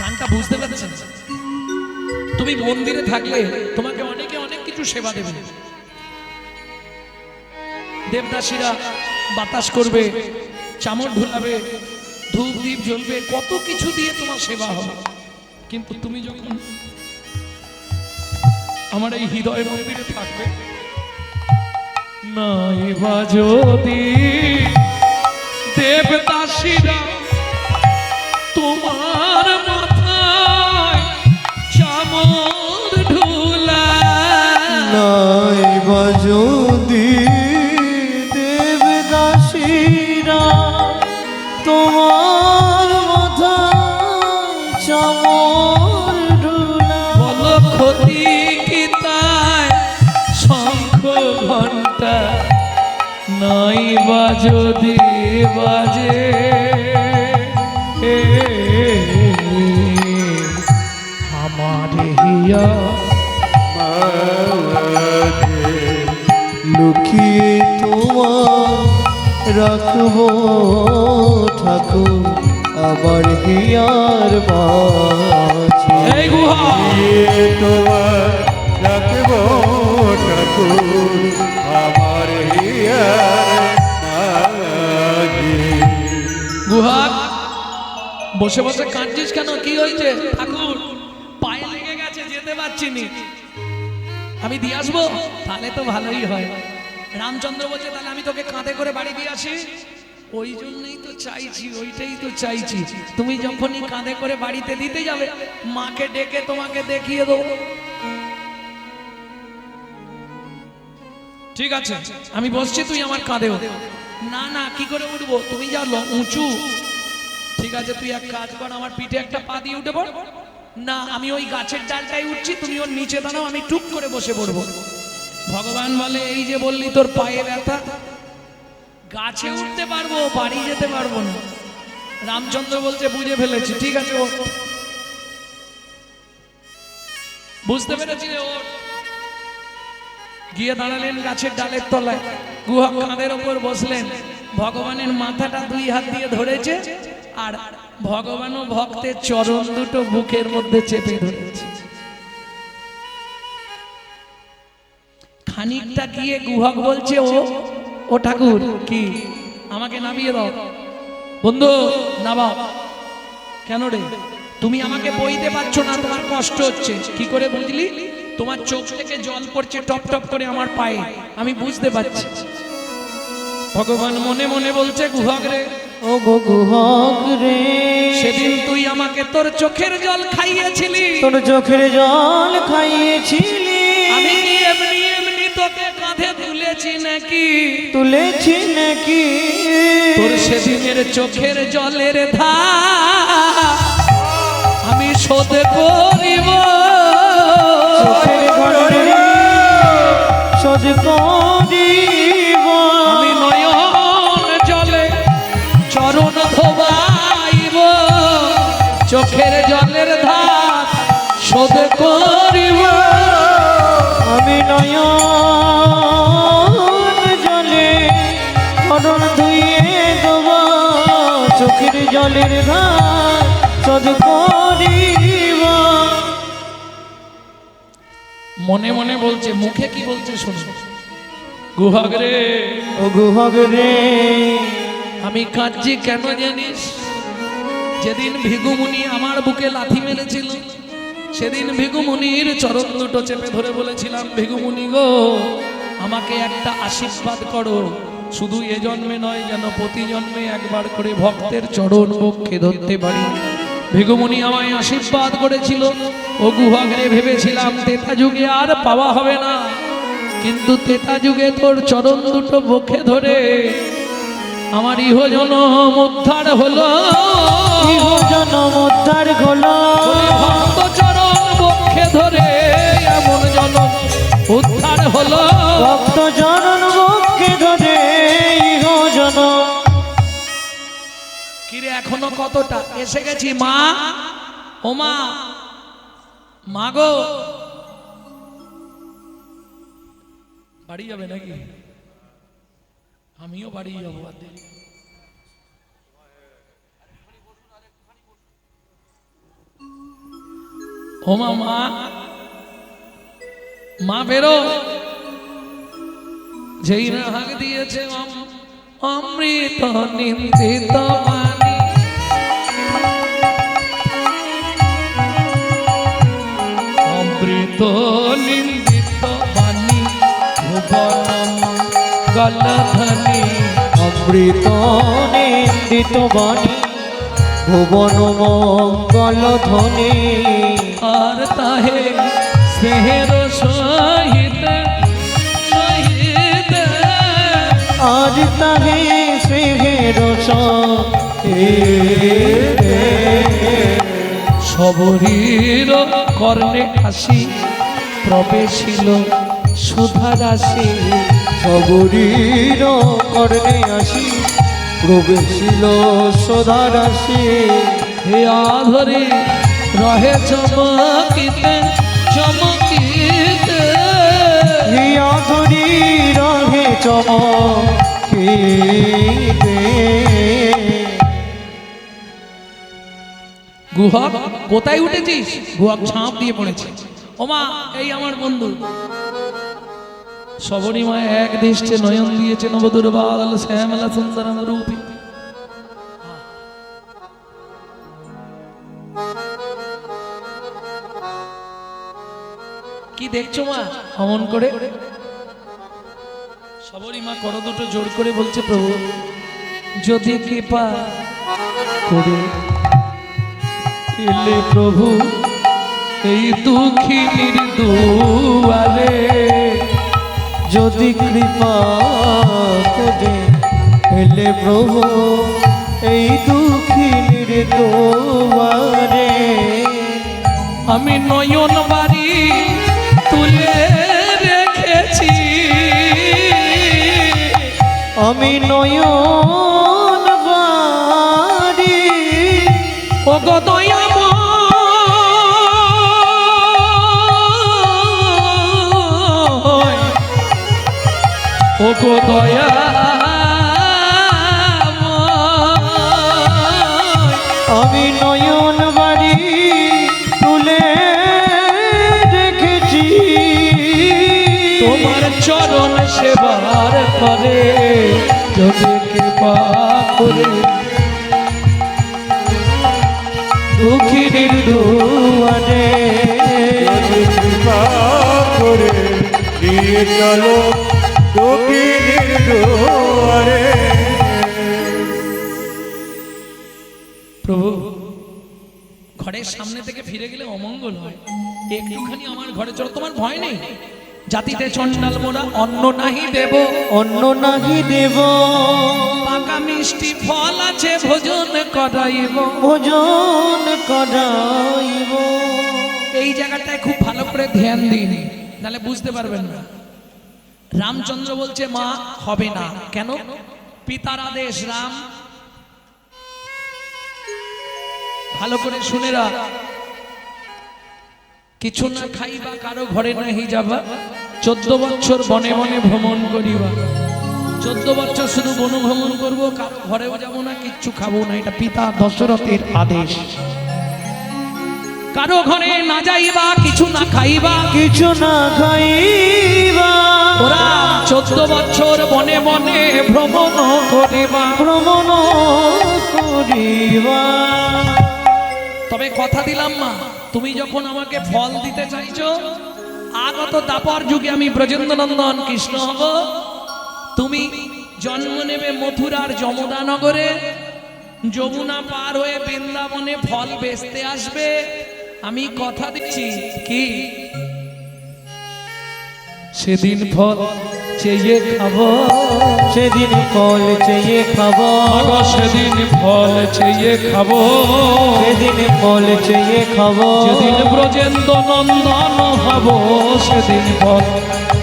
গানটা বুঝতে পারছেন? তুমি মন্দিরে থাকলে তোমাকে অনেকে অনেক কিছু সেবা দেবে। দেবদাসীরা বাতাস করবে, চামড় ঢুলাবে, ধূপ দ্বীপ জ্বলবে, কত কিছু দিয়ে তোমার সেবা হবে। কিন্তু তুমি যখন আমার এই হৃদয় মন্দিরে থাকবে, নাই বা যদি দেবদাসীরা তোমার মাথায় চামর ঢুলা, নাই বা যদি দেবদাসীরা তোমার মাথায় চামর ঢুলা, বলো ক্ষতি কি তাই শঙ্খ ঘন্টা নাই বা যদি বাজে, আমার হিয়া মাঝে লুকিয়ে তোমার রাখবো ঠাকুর আবার হিয়ার মাঝে এই গুহা লুকিয়ে তোমার রাখবো ঠাকুর আমার হিয়ার মাঝে। গুহা বসে বসে কাঁদছিস কেন? কি হয়েছে? ঠাকুর পায়ে লেগে গেছে, যেতে পারছি নি। আমি দিয়ে আসবো? তাহলে তো ভালোই হয়। রামচন্দ্র বলছে তাহলে আমি তোকে কাঁধে করে বাড়ি দিয়ে আসি। ওই জন্যই তো চাইছি, ওইটাই তো চাইছি। তুমি যখনই কাঁধে করে বাড়িতে দিতে যাবে, মাকে ডেকে তোমাকে দেখিয়ে দেবো। ঠিক আছে, আমি বসছি, তুই আমার কাঁধে ওঠ। না না, কি করে উঠবো? তুমি যা উঁচু। ঠিক আছে, তুই এক কাজ কর, আমার পিঠে একটা পা দিয়ে উঠে পড়। না, আমি ওই গাছের ডালটাই উঠছি, তুমি ওর নিচে দাঁড়াও, আমি টুক করে বসে পড়বো। ভগবান বলে এই যে বললি তোর পায়ে ব্যথা, গাছে উঠতে পারবো, বাড়ি যেতে পারবো না। রামচন্দ্র বলছে বুঝে ফেলেছি, ঠিক আছে ওঠ। বুঝতে পেরেছি রে, ওঠ। গিয়ে দাঁড়ালেন গাছের ডালের তলায়, গুহা কাঁধের ওপর বসলেন। ভগবানের মাথাটা দুই হাত দিয়ে ধরেছে, আর ভগবান ও ভক্তের চরণ দুটো বুকের মধ্যে চেপে ধরেছে। খানিকটা গিয়ে গুহক বলছে ও ঠাকুর, কি আমাকে নামিয়ে দাও। বন্ধু নামাও। কেন রে? তুমি আমাকে বইতে পারছো না, তোমার কষ্ট হচ্ছে। কি করে বুঝলি? তোমার চোখ থেকে জল পড়ছে টপ টপ করে আমার পায়ে, আমি বুঝতে পারছি। ভগবান মনে মনে বলছে গুহক রে, ও গো গুহক রে, সেদিন তুই আমাকে তোর চোখের জল খাইয়েছিলি, তোর চোখের জল খাইয়েছিলি, আমি কি এমনি এমনি তোকে কাঁধে তুলেছি নাকি? তুলেছি নাকি? তোর সেদিনের চোখের জলের ধার আমি শোধ করিব, চোখের ঘরে শোধ করিব, আমি নয়ন জলে চরণ ধোবাইব, চোখের জলের ধার শোধ করিব, আমি নয়ন জলে চরণ ধুইয়ে দেব, চোখের জলের ধার শোধ করিব। মনে মনে বলছে, মুখে কি বলছে শোনো। গুহক রে, ও গুহক রে, আমি কাঁদছি কেন জানিস? যেদিন ভিগুমুনি আমার বুকে লাথি মেরেছিল, সেদিন ভিগুমুনির চরণ দুটো চেপে ধরে বলেছিলাম, ভিগুমুনি গো আমাকে একটা আশীর্বাদ করো, শুধু এ জন্মে নয়, যেন প্রতি জন্মে একবার করে ভক্তের চরণ বক্ষে ধরতে পারি। ভিগুমুনি আমায় আশীর্বাদ করেছিল। ও গুহক রে, ভেবেছিলাম তেতা যুগে আর পাওয়া হবে না, কিন্তু তেতা যুগে তোর চরণ দুটো বক্ষে ধরে আমার ইহজনম উদ্ধার হলো, ইহজনম উদ্ধার হলো, ভক্ত চরণ বক্ষে ধরে এমন জনম উদ্ধার হলো, ভক্ত জনন বক্ষে ধরে ইহজনম কিরে এখনো কতটা? এসে গেছি মা। ও মা, মা গো, বাড়ি যাবে নাকি? আমিও বাড়ি যাবো। ও মা, মা, মা বেরো। যেই না হাক দিয়েছে অমৃত নিন্দিত বাণী, অমৃত নিন্দিত বাণী, ভুবন গলধনী, অমৃত নিন্দিত বাণী, ভুবন মঙ্গল ধ্বনি। আর তাহে স্নেহের সহিত সহিত, আজ তাহে স্নেহের সহিতে, সবরীর কর্ণে আসি প্রবেশিল সুধা রাশি, সবরীর কর্ণে আসি প্রবেশিল সদা রাশি। হে আধরে রহে চমকিতে চমকিতে, হিয়া ধরি রহে চমকিতে। গুহক কোথায় উঠেছিস? গুহক ঝাঁপ দিয়ে পড়েছে। ওমা, এই আমার বন্ধু। সবরী মা এক দৃষ্টে নয়ন দিয়েছে নবদুর্বাল শ্যামলা সুন্দরম রূপী। কি দেখছো মা অমন করে? সবরী মা করো দুটো জোর করে বলছে, প্রভু যদি কৃপা করে এলে প্রভু এই দুঃখিনীর দুয়ারে, যদি কৃপা করে এলে প্রভু এই দুঃখিনীর দুয়ারে, আমি নয়ন বাড়ি তুলে রেখেছি, আমি নয়ন বাড়ি ও গো দয়াময়, ও গো দয়াময়, আমি নয়ন বাড়ি তুলে রেখেছি, তোমার চরণ সেবার করে যদি কৃপা করে দুঃখিনীর দুয়ারে, যদি কৃপা করে নিয়ে চলো দুঃখিনীর দুয়ারে। প্রভু ঘরের সামনে থেকে ফিরে গেলে অমঙ্গল হয়, একটুখানি আমার ঘরে চলো। তোমার ভয় নেই? জাতিতে চন্ডাল মোরা অন্ন নাহি দেব, অন্ন নাহি দেব, পাকা মিষ্টি ফল আছে ভোজন করাইব, ভোজন করাইব। এই জায়গাটায় খুব ভালো করে ধ্যান দিন, নাহলে বুঝতে পারবেন না। রামচন্দ্র বলছে মা হবে না। কেন? পিতার আদেশ। রাম ভালো করে শুনে রাখ, কিছু না খাইবা কারো ঘরে নাহি যাবা, 14 বছর বনে বনে ভ্রমণ করিবা। 14 বছর শুধু বন ভ্রমণ করবো, কারো ঘরেও যাবো না, কিচ্ছু খাবো না। এটা পিতা দশরথের আদেশ। কারো ঘরে না যাইবা, কিছু না খাইবা, কিছু না খাইবা। ওরা 14 বছর বনে বনে ভ্রমণ করিবা, ভ্রমণ করিবা। তবে কথা দিলাম মা, তুমি যখন আমাকে ফল দিতে চাইছো, আগত দাপর যুগে আমি ব্রজেন্দ্র নন্দন কৃষ্ণ হব, তুমি জন্ম নেবে মথুরার যমুনা নগরে, যমুনা পার হয়ে বৃন্দাবনে ফল বেচতে আসবে। আমি কথা দিচ্ছি কি সেদিন ফল চেয়ে খাবো, সেদিন ফল চেয়ে খাবো, সেদিন ফল চেয়ে খাবো, সেদিন ফল চেয়ে খাবো। যেদিন ব্রজেন্দ্র নন্দন হব, সেদিন ফল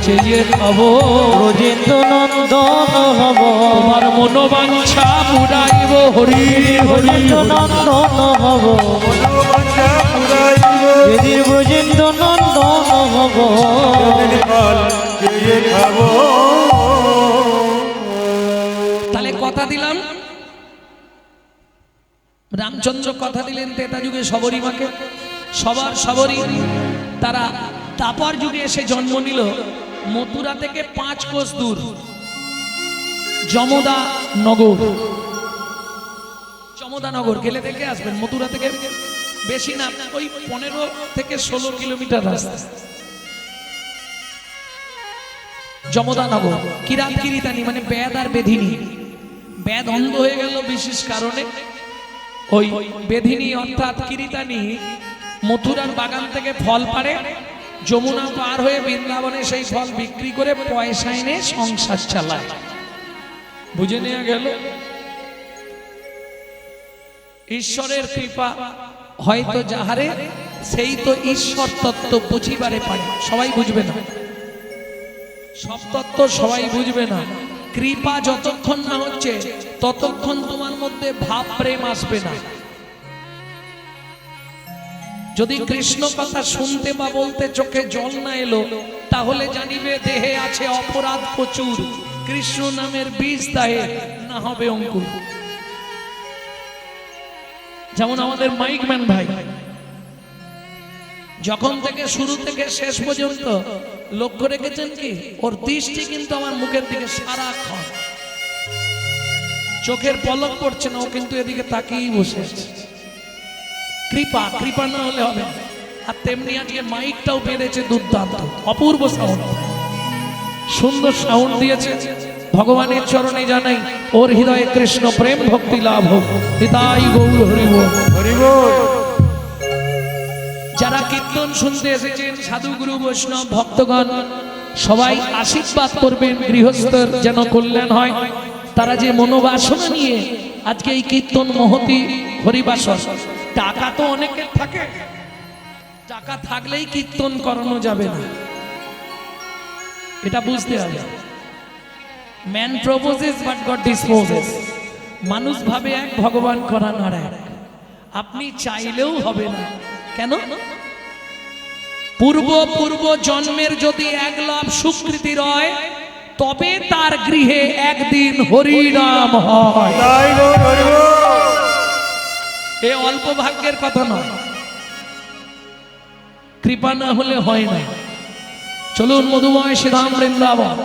চেয়ে খাবো। ব্রজেন্দ্র নন্দন নন্দন হব তোমার মনোবাঞ্ছা পুরাইব হরি হরি নন্দন হব মনোবাঞ্ছা পুরাইব যেদিন ব্রজেন্দ্র নন্দন হব যেদিন ফল চেয়ে খাবো। তাহলে কথা দিলাম, রামচন্দ্র কথা দিলেন ত্রেতা যুগে শবরীমাকে, সবার শবরী তারা তাপর যুগে এসে জন্ম নিল মথুরা থেকে 5 কোষ দূর যমদা নগর। যমদা নগর গেলে দেখে আসবেন, মথুরা থেকে বেশি না, ওই 15 থেকে 16 কিলোমিটার রাস্তা। যমদা নগর কিরাত কিরিতানি মানে বেদ আর বেধিনী। বেদ অন্ধ হয়ে গেল বিশেষ কারণে, ওই বেধিনী অর্থাৎ কিরিতানি মথুরার বাগান থেকে ফল পাড়ে, যমুনা পার হয়ে বৃন্দাবনে সেই ফল বিক্রি করে পয়সা এনে সংসার চালায়। বুঝে নেওয়া গেল ঈশ্বরের কৃপা হয়তো যাহারে সেই তো ঈশ্বর তত্ত্ব বুঝিবারে পারে। সবাই বুঝবে না, সব তত্ত্ব সবাই বুঝবে না। কৃপা যতক্ষণ না হচ্ছে ততক্ষণ তোমার মধ্যে ভাব প্রেম আসবে না। যদি কৃষ্ণ কথা শুনতে বা বলতে চোখে জল না এলো তাহলে জানিবে দেহে আছে অপরাধ প্রচুর, কৃষ্ণ নামের বীজ দায়ে না হবে অঙ্কুর। যেমন আমাদের মাইকম্যান ভাই যখন থেকে শুরু থেকে শেষ পর্যন্ত লক্ষ্য রেখেছেন কি, ওর দৃষ্টি কিন্তু আমার মুখের দিকে সারাক্ষণ, চোখের পলক পড়ছে না, ও কিন্তু এদিকে তাকিয়েই বসে আছে। কৃপা, কৃপা না হলে হবে না। আর তেমনি আজকে মাইকটাও বেড়েছে দুর্দান্ত, অপূর্ব সাউন্ড, সুন্দর সাউন্ড দিয়েছে। ভগবানের চরণে জানাই ওর হৃদয়ে কৃষ্ণ প্রেম ভক্তি লাভ হোক। হৃদয় গৌর হরি বল। হরি বল। যারা কীর্তন শুনতে এসেছেন সাধু গুরু বৈষ্ণব ভক্তগণ সবাই আশীর্বাদ করবেন, গৃহস্থের যেন কল্যাণ হয়। তারা যে মনোবাসনা নিয়ে আজকে এই কীর্তন মহতি হরিবাসর, টাকা তো অনেকের থাকে, টাকা থাকলেই কীর্তন করানো যাবে না, এটা বুঝতে হবে। Man proposes but god disposes. মানুষ ভাবে এক, ভগবান করান আর এক। আপনি চাইলেও হবে না। কেন? পূর্ব পূর্ব জন্মের যদি 1 লাভ স্বীকৃতি রয় তবে তার গৃহে একদিন হরিনাম হয়। তাই গো হরি বল। এ অল্প ভাগ্যের কথা নয়, কৃপা না হলে হয় না। চলুন মধুময় শ্রীধাম বৃন্দাবন,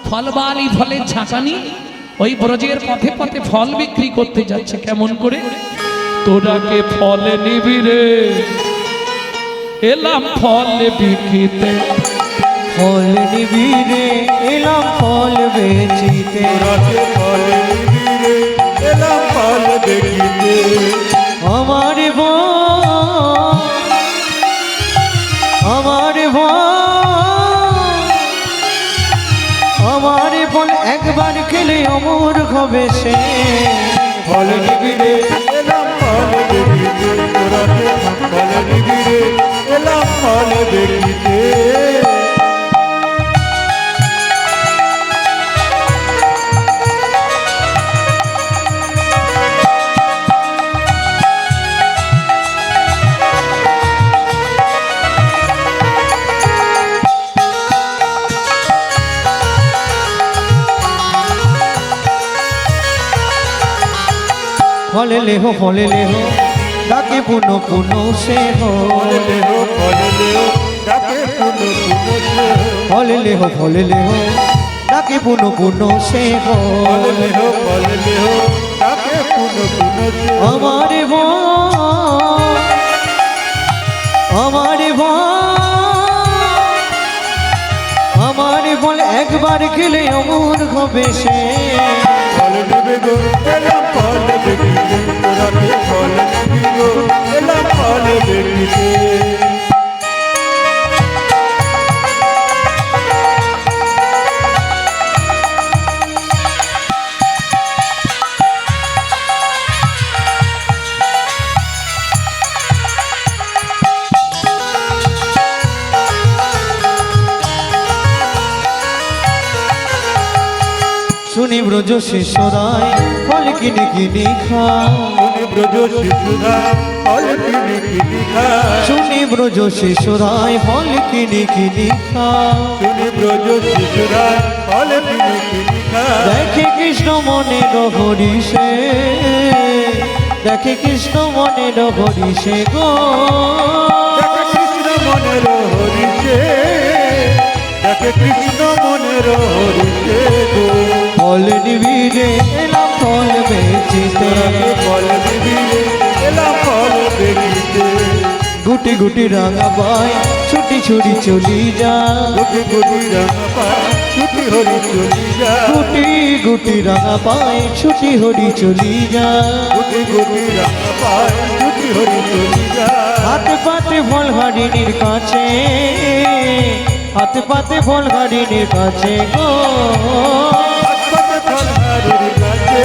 ফলবালি ফলের ঝাঁকানি ওই ব্রজের পথে পথে ফল বিক্রি করতে যাচ্ছে। কেমন করে? তোরাকে ফল নিবি রে, এলাম ফল বিকিতে। ফল নিবি রে, এলাম ফল বেচিতে। তোরাকে ফল নিবি রে, এলাম ফল দেখিতে। আমার বোন, আমার বোন, আমার বোন একবার খেলে অমর হবে সে। ফল নিবি রে, এলাম ফল দেখিতে। তোরাকে ফল নিবি রে, এলাম ফল দেখিতে। ফলে লেহো ডাকে পুনো পুনো সে হো। ফল লেহো, ডাকে পুনো পুনো সে হো। ফলে লেহো ডাকে পুনো পুনো সে হো। ফল লেহো, ডাকে পুনো পুনো সে হো। আমার বোন, আমার বোন, আমার বোন একবার খেলে অমর হবে সে। ফল নিবি গো, এলাম ফল দেখিতে। তোরাকে ফল নিবি গো, এলাম ফল দেখিতে। ব্রজ শিশুরাই ফল কিনে কিনে খায় শুনি ব্রজ শিশুরা ফল কিনে কিনে খায় শুনি ব্রজ শিশুরাই ফল কিনে কিনে খায় শুনি ব্রজ শিশুরা ফল কিনে কিনে খায় দেখে কৃষ্ণ মনের হরিষে দেখে কৃষ্ণ মনের হরিষে গো দেখে কৃষ্ণ মনের হরিষে দেখে কৃষ্ণ মনের হরিষে গো ফল নিবিড়ে এলাম ফল বেচিতে তোরাকে ফল দিবিরে এলাম ফল দেখিতে গুটি গুটি রাঙা পাই ছুটি ছুটি চলি যা গুটি গুটি রাঙা পায় ছুটি হরি চলি যা গুটি গুটি রাঙা পাই ছুটি হরি চলি যা গুটি গুটি রাঙা পায় ছুটি হরি চলি যা হাতে পাতে ফল হারিণীর কাছে হাতে পাতে ফল হারিণীর কাছে গো হাত পাতে ফল হারির কাছে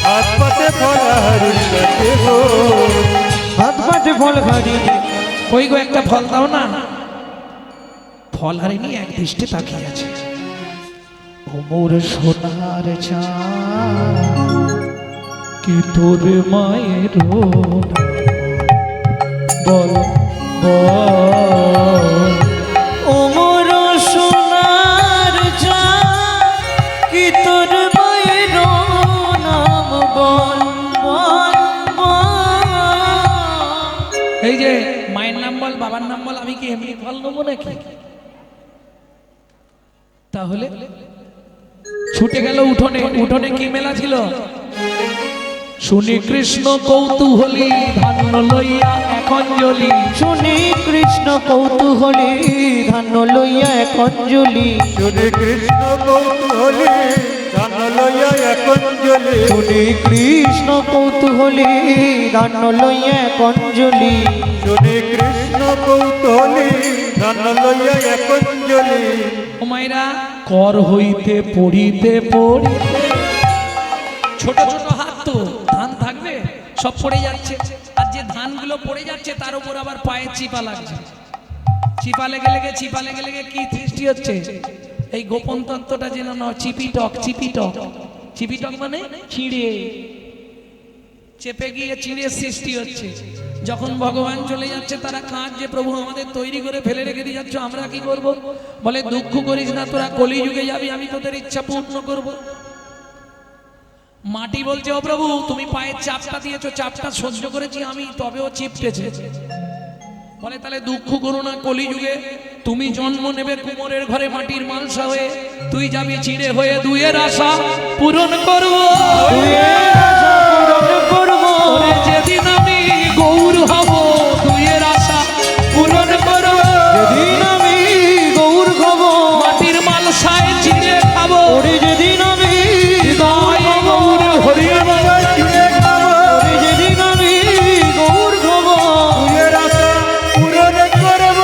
হাত পাতে ফল হারির কাছে গো হাত পাতে ফল হারিণীর ওই গো একটা ফল দাও না। ফল হারিনি এক দৃষ্টে তাকিয়ে আছে। ও মোর সোনার চাঁদ কি তোর মায়ের বল বল ও মোর সোনার চাঁদ কি তোর মায়ের নাম বল বল বল এই যে মায়ের নাম বল বাবার নাম বল, আমি কি এমনি ফল নেবো নাকি? তাহলে ছুটে গেল উঠোনে। উঠোনে কি মেলা ছিল? শুনি কৃষ্ণ কৌতূহলী ধান্য লইয়া এখন জ্বলি। শুনি কৃষ্ণ কৌতূহলী ধান্য লইয়া এক অঞ্জলি শুনি কৃষ্ণ কৌতূহলী ধান লইয়া এখন জ্বলে শুনি কৃষ্ণ কৌতূহলী ধান্য লইয়া এক অঞ্জলি শুনি কৃষ্ণ কৌতূহলী ধান লইয়া এখন জ্বলে ও মায়েরা, কর হইতে পড়িতে পড়িতে ছোট ছোট হাত তো ধান থাকবে সব পড়ে যাচ্ছে। আর যে ধানগুলো পড়ে যাচ্ছে তার উপর আবার পায়ে চিপা লাগছে। চিপা লেগে লেগে চিপা লেগে লেগে কি সৃষ্টি হচ্ছে? এই গোপন তত্ত্বটা যেন না, চিপিটক চিপিটক। চিপিটক মানে চিড়ে, চেপে গিয়ে চিড়ে সৃষ্টি হচ্ছে। যখন ভগবান চলে যাচ্ছে তারা কাঁদ যে প্রভু আমাদের তৈরি করে ফেলে রেখে দিয়ে যাচ্ছ, আমরা কি করব? বলে দুঃখ করিস না, তোরা কলিযুগে যাবি, আমি তোদের ইচ্ছা পূর্ণ করব। মাটি বলছে ও প্রভু তুমি পায়ের চাপটা দিয়েছো, চাপটা সহ্য করেছি আমি, তবেও চিপটেছে। বলে তাহলে দুঃখ করো না, কলিযুগে তুমি জন্ম নেবে কুমোরের ঘরে মাটির মালসা হয়ে, তুই যাবি চিড়ে হয়ে, দুইয়ের আশা পূরণ করবো। ওরে যেদিন আমি গৌর হব, দুইয়ের আশা পূরণ করবো। যেদিন আমি গৌর খাব মাটির মালসায় চিড়ে খাবো। ওরে যেদিন আমি হৃদয় গৌর হরি ওরে যেদিন আমি গৌর খাব তুয়ের আশা পূরণ করব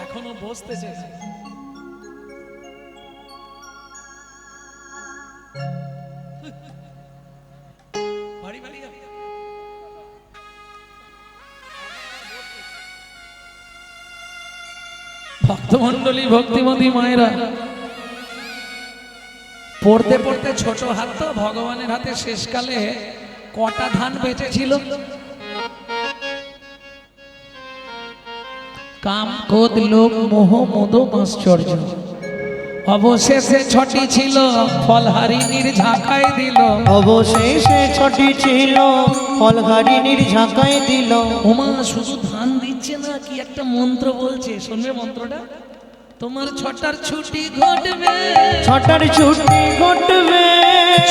এখনো বসতেছে। বাড়ি বাড়ি যাবে। ভক্তমন্ডলী ভক্তিমতী মায়েরা, পড়তে পড়তে ছোট হাত তো ভগবানের হাতে শেষকালে কটা ধান বেঁচেছিল? কাম ক্রোধ লোভ মোহ মদ আশ্চর্য, অবশেষে ছটি ছিল ফলহারিণীর ঝাঁকাই দিল। অবশেষে ছটি ছিল ফলহারিণীর ঝাঁকাই দিল ওমা শুধু ধান দিচ্ছে না, কি একটা মন্ত্র বলছে, শুনবে মন্ত্রটা? তোমার ছটার ছুটি ঘটবে, ছটার ছুটি ঘটবে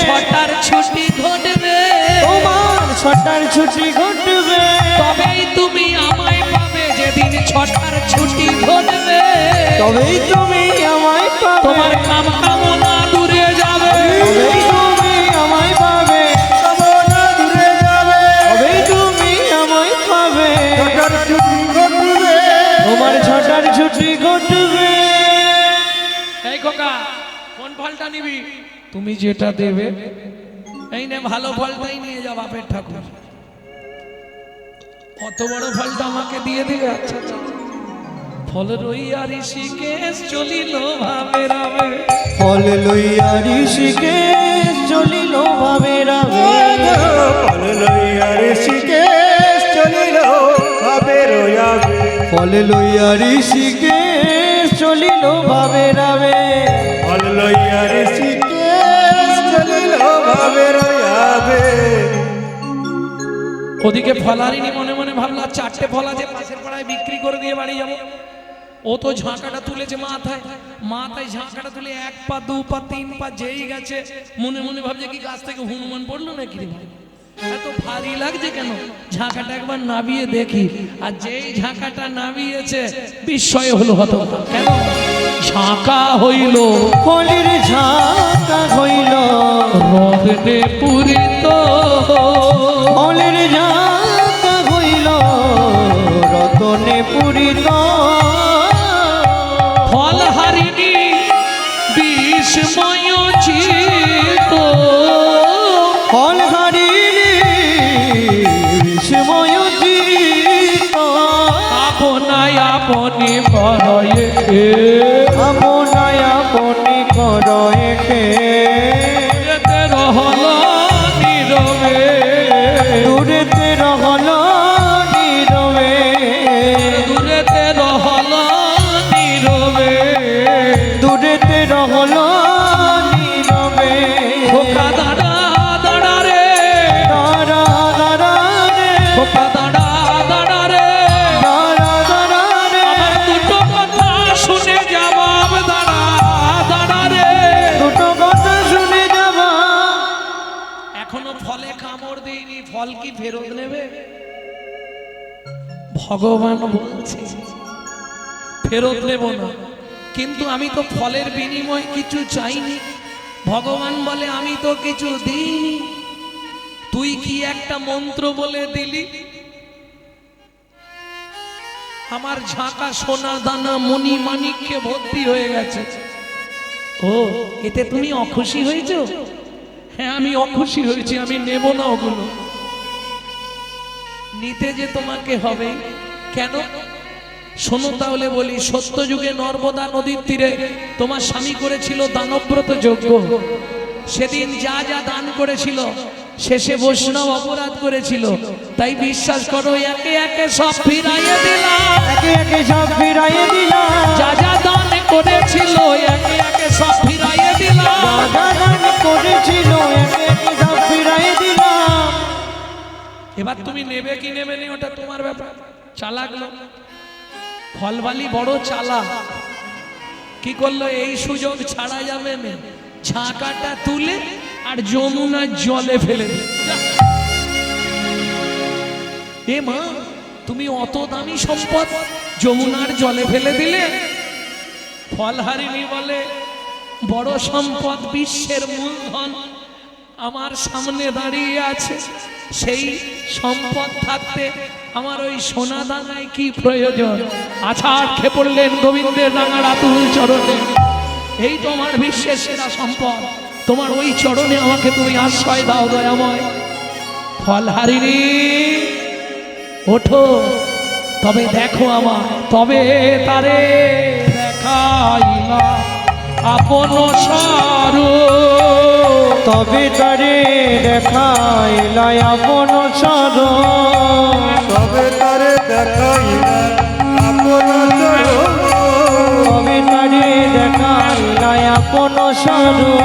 ছটার ছুটি ঘটবে, তোমার ছটার ছুটি ঘটবে তবেই তুমি আমায় পাবে। যেদিন ছটার ছুটি ঘটবে তবেই তুমি আমায় পাবে তোমার কাম কামনা দূরে যাবে। তবেই তুমি আমায় পাবে কামনা দূরে যাবে তবেই তুমি আমায় পাবে ছটার ছুটি ঘটবে তোমার ছটার ছুটি ঘটবে এই খোকা, কোন ফলটা নিবি? তুমি যেটা দেবে, এই নে ভালো ফলটাই নিয়ে যা বাপের ঠাকুর। অত বড় ফলটা আমাকে দিয়ে দিবে? আচ্ছা আচ্ছা, ফল রইয়া ঋষিকেশ চলিল ভাবে রাবে ফল লইয়া ঋষিকেশ চলিল ভাবে রাবে ফল লইয়া ঋষিকেশ চলিল ভাবে রয়াবে ফল লইয়া ঋষিকেশ চলিল ভাবে রাবে ফল লইয়া ঋষিকেশ চলিল ভাবে রয়াবে ওদিকে ফলারিনী মনে মনে ভাবলা চারটে ফল আছে পাশের পাড়ায় বিক্রি করে দিয়ে বাড়ি যাবো। ও তো ঝাঁকাটা তুলেছে মাথায়, মাথায় ঝাঁকাটা তুলে 1 পা 2 পা 3 পা যেই গেছে মনে মনে ভাবছে কি গাছ থেকে হনুমান পড়লো নাকি রে ভাই, এত ভারী লাগছে কেন, ঝাঁকাটা একবার নাবিয়ে দেখি। আর যেই ঝাঁকাটা নাবিয়েছে বিস্ময় হলো হত কেন, ঝাঁকা হইল ফলের ঝাঁকা হইল রদনে পুরিত, ফলের ঝাঁকা হইল রতনে পূরিত ফল হারিনি বিস্ময় চিত, ফল হারিনি বিস্ময় চিত আপনায় আপনি বড়য়ে আপনায় আপনি করয়ে খে রহল নীরবে, দূরেতে রহল নীরবে দূরেতে রহল নীরবে, দূরেতে রহল নীরবে খোকা দাঁড়া দাঁড়া রে, দাঁড়া দাঁড়া রে খোকা দাঁড়া দাঁড়া রে, দাঁড়া দাঁড়া রে আমার দুটো কথা শুনে জবাব দাঁড়া দাঁড়া রে। দুটো কথা শুনে যাবা এখনো ফলে কামড় দেয়নি, ফল কি ফেরত নেবে? ভগবান বলছে ফেরত নেব না, কিন্তু আমি তো ফলের বিনিময়ে কিছু চাইনি। ভগবান বলে আমি তো কিছু দিইনি, তুই কি একটা মন্ত্র বলে দিলি, আমার ঝাঁকা সোনা দানা মণি মানিক্যে ভর্তি হয়ে গেছে। ও এতে তুমি অখুশি হয়েছো? হ্যাঁ আমি অখুশি হয়েছি, আমি নেব না ওগুলো, নিতে যে তোমাকে হবে। কেন শোনো তাহলে বলি, সত্য যুগে নর্মদা নদীর তীরে তোমার স্বামী করেছিল দানব্রত যজ্ঞ, সেদিন যা যা দান করেছিল শেষে বৈষ্ণব অপরাধ করেছিল, তাই বিশ্বাস করো একে একে সব ফিরাইয়ে দিলাম, একে একে সব ফিরাইয়ে দিলাম যা যা দান করেছিল একে একে সব ফিরাইয়ে দিলাম। রাজা দান করেছিল একে একে সব ফিরাইয়ে দিলাম। এবার তুমি নেবে কি নেবে নি ওটা তোমার ব্যাপার। চালাক লোক, ফলবালি বড় চালাক, কি করলো এই সুযোগ ছাড়া যাবে না, ঝাঁকাটা তুলে আর যমুনার জলে ফেলে দিল। এ মা তুমি অত দামি সম্পদ যমুনার জলে ফেলে দিলে। ফলহারিণী বলে বড় সম্পদ বিশ্বের মূলধন আমার সামনে দাঁড়িয়ে আছে, সেই সম্পদ থাকতে আমার ওই সোনা দানায় কি প্রয়োজন। আছাড় খেয়ে পড়লেন গোবিন্দের রাঙার আতুল চরণে, এই তোমার বিশ্বের সেরা সম্পদ, তোমার ওই চরণে আমাকে তুমি আশ্রয় দাও দয়াময়। ফলহারিণী ওঠো, তবে দেখো আমার, তবে তারে দেখাইলা আপন স্বরূপ, তবে তারে দেখাইলা আপন স্বরূপ, তবে তারে দেখাইলা আপন চরণ তবে তারে দেখাইলা আপন স্বরূপ।